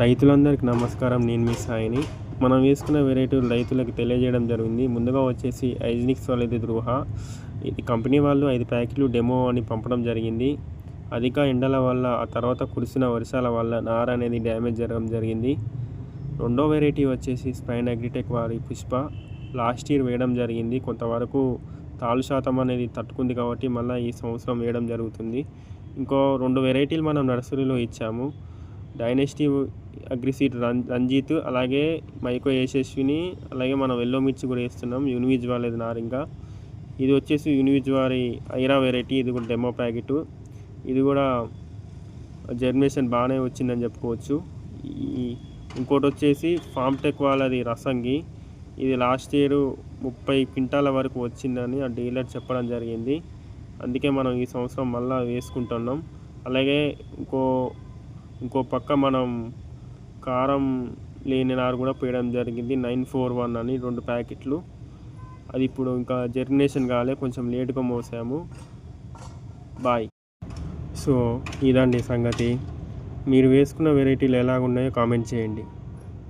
రైతులందరికీ నమస్కారం. నేను మీ సాయిని. మనం వేసుకున్న వెరైటీలు రైతులకు తెలియజేయడం జరిగింది. ముందుగా వచ్చేసి ఐజనిక్స్ వాళ్ళది ధృవ. ఇది కంపెనీ వాళ్ళు 5 ప్యాకెట్లు డెమో అని పంపడం జరిగింది. అధిక ఎండల వల్ల ఆ తర్వాత కురిసిన వర్షాల వల్ల నార అనేది డ్యామేజ్ జరగడం జరిగింది. రెండో వెరైటీ వచ్చేసి స్పైన్ అగ్రిటెక్ వారి పుష్ప. లాస్ట్ ఇయర్ వేయడం జరిగింది. కొంతవరకు తాలు శాతం అనేది తట్టుకుంది కాబట్టి మళ్ళీ ఈ సంవత్సరం వేయడం జరుగుతుంది. ఇంకో 2 వెరైటీలు మనం నర్సరీలో ఇచ్చాము. డైనెస్టీ అగ్రిసీడ్ రంజిత్, అలాగే మైకో యశస్విని, అలాగే మనం ఎల్లో మిర్చి కూడా వేస్తున్నాం. యూనివిజ్ వాళ్ళది నారింగా. ఇది వచ్చేసి యూనివిజ్ వారి ఐరా వెరైటీ. ఇది కూడా డెమో ప్యాకెట్. ఇది కూడా జర్మినేషన్ బాగానే వచ్చిందని చెప్పుకోవచ్చు. ఇంకోటి వచ్చేసి ఫామ్టెక్ వాళ్ళది రసంగి. ఇది లాస్ట్ ఇయర్ 30 క్వింటాల వరకు వచ్చిందని ఆ డీలర్ చెప్పడం జరిగింది. అందుకే మనం ఈ సంవత్సరం మళ్ళీ వేసుకుంటున్నాం. అలాగే ఇంకో పక్క మనం కారం లేని నారు కూడా పోయడం జరిగింది. 941 అని 2 ప్యాకెట్లు. అది ఇప్పుడు ఇంకా జర్మినేషన్ కాలే, కొంచెం లేటుగా మోసాము. బాయ్. సో ఇదండి సంగతి. మీరు వేసుకున్న వెరైటీలు ఎలాగున్నాయో కామెంట్ చేయండి.